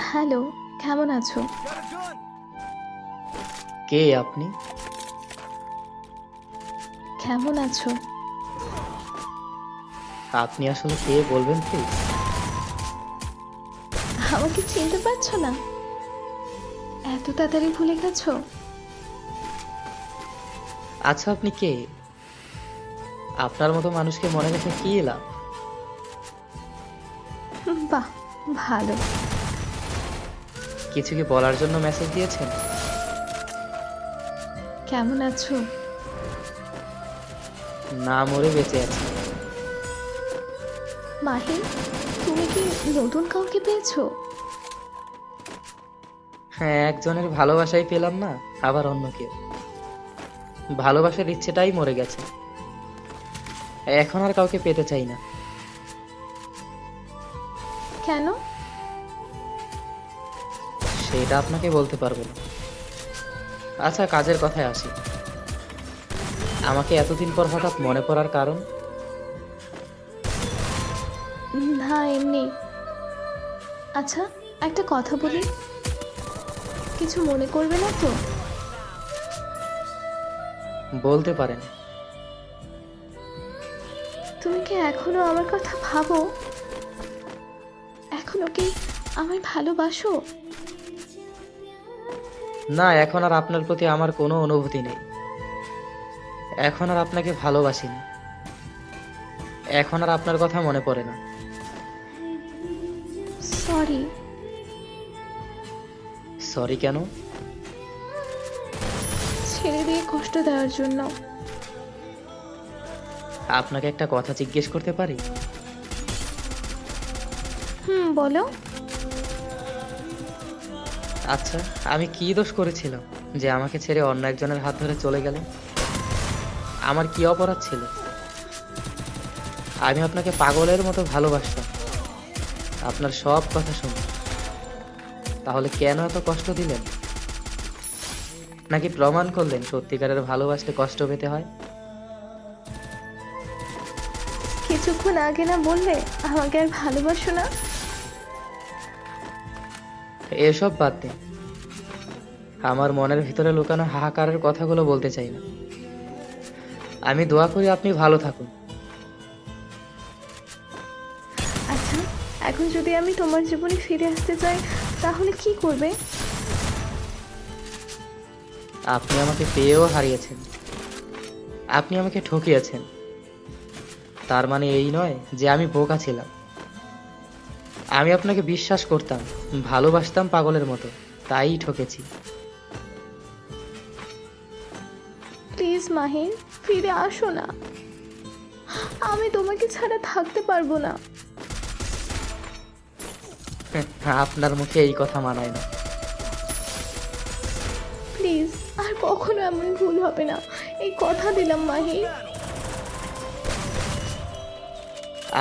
Hello, কেমন আছো? কে আপনি? কেমন আছো? আপনি আসলে কে বলবেন প্লিজ? আমাকে চিনতে পারছো না? এত তাড়াতাড়ি ভুলে গেছো? আচ্ছা, আপনি কে? আপনার মতো মানুষকে মনে রেখে কি লাভ? বাহ, ভালো। কিছু কি বলার জন্য মেসেজ দিয়েছেন? কেমন আছো? না মরে বেঁচে আছি। মাহি, তুমি কি নতুন কাউকে পেয়েছো? হ্যাঁ, একজনের ভালোবাসাই পেলাম না, আবার অন্য কেউ। ভালোবাসার ইচ্ছেটাই মরে গেছে। এখন আর কাউকে পেতে চাই না। কেন? সেটা আপনাকে বলতে পারবো না। আচ্ছা, কাজের কথায় আসি। আমাকে এতদিন পর হঠাৎ মনে পড়ার কারণ? না, এমনি। আচ্ছা, একটা কথা বলি, কিছু মনে করবে না তো? বলতে পারেন। তুমি কি এখনো আমার কথা ভাবো? এখনো কি আমায় ভালোবাসো? না, এখন আর আপনার প্রতি আমার কোনো অনুভূতি নেই। এখন আর আপনাকে ভালোবাসি না। এখন আর আপনার কথা মনে পড়ে না। সরি। সরি কেন? ছেড়ে দিয়ে কষ্ট দেওয়ার জন্য। আপনাকে একটা কথা জিজ্ঞেস করতে পারি? বলো। আচ্ছা, আমি কি দোষ করেছিলাম যে আমাকে ছেড়ে অন্য একজনের হাত ধরে চলে গেলেন? আমার কি অপরাধ ছিল? আমি আপনাকে পাগলের মতো ভালোবাসতাম, আপনার সব কথা শুনে। তাহলে কেন এত কষ্ট দিলেন? নাকি প্রমাণ করলেন সত্যিকারের ভালোবাসলে কষ্ট পেতে হয়? কিছুক্ষণ আগে না বললে আমাকে আর ভালোবাসো না? এসব বাদ দিন। আমার মনের ভিতরে লুকানো হাহাকারের কথাগুলো বলতে চাই না। আমি দোয়া করি আপনি ভালো থাকুন। আচ্ছা, এখন যদি আমি তোমার জীবনে ফিরে আসতে চাই তাহলে কি করবে? আপনি আমাকে পেয়েও হারিয়েছেন। আপনি আমাকে ঠকিয়েছেন। তার মানে এই নয় যে আমি বোকা ছিলাম। আমি আপনাকে বিশ্বাস করতাম, ভালোবাসতাম পাগলের মতো, তাই ঠকেছি। প্লিজ মাহির, ফিরে আসো না। আমি তোমাকে ছাড়া থাকতে পারবো না। আপনার মুখে এই কথা মানায় না। প্লিজ, আর কখনো এমন ভুল হবে না, এই কথা দিলাম মাহির।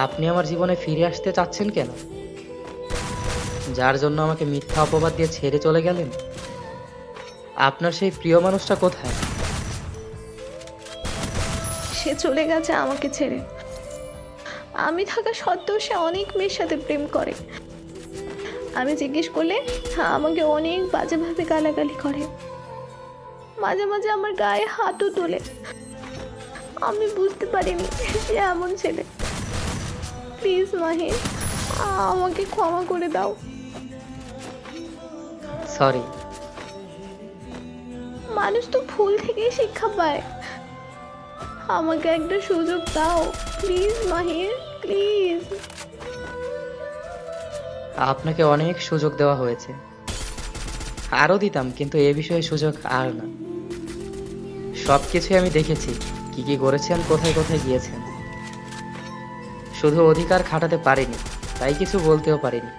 আপনি আমার জীবনে ফিরে আসতে চাচ্ছেন কেন? যার জন্য আমাকে মিথ্যা অপবাদ দিয়ে ছেড়ে চলে গেলেন? আপনার সেই প্রিয় মানুষটা কোথায়? সে চলে গেছে আমাকে ছেড়ে। আমি থাকা সত্ত্বেও সে অনেক মেয়ের সাথে প্রেম করে। আমি জিজ্ঞেস করলে আমাকে অনেক বাজেভাবে গালাগালি করে। মাঝে মাঝে আমার গায়ে হাতও তোলে। আমি বুঝতে পারিনি সে এমন ছেলে। প্লিজ মাহির, আমাকে ক্ষমা করে দাও। সরি। মানুষ তো ভুল থেকেই শিক্ষা পায়। আমাকে একটা সুযোগ দাও প্লিজ মাহির, প্লিজ। আপনাকে অনেক সুযোগ দেওয়া হয়েছে, আরও দিতাম, কিন্তু এ বিষয়ে সুযোগ আর না। সবকিছুই আমি দেখেছি, কি কি করেছেন, কোথায় কোথায় গিয়েছেন। শুধু অধিকার খাটাতে পারিনি, তাই কিছু বলতেও পারিনি।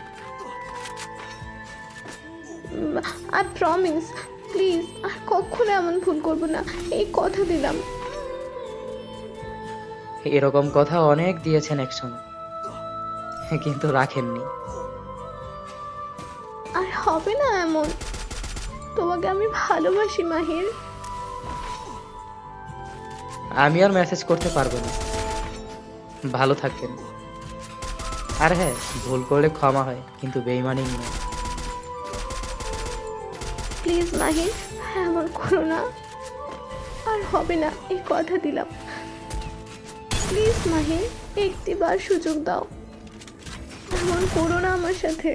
আই প্রমিস, প্লিজ আর কখনো এমন ভুল করবো না, এই কথা দিলাম। এরকম কথা অনেক দিয়েছেন একসময়, কিন্তু রাখেননি। আর হবে না এমন। তোমাকে আমি ভালোবাসি মাহির। আমি আর মেসেজ করতে পারবো না। ভালো থাকবেন। আর হ্যাঁ, ভুল করলে ক্ষমা হয়, কিন্তু বেইমানি নয়। প্লিজ মাহিন, এমন করো না, আর হবে না, এই কথা দিলাম। প্লিজ মাহিন, একটিবার সুযোগ দাও, এমন করো না আমার সাথে।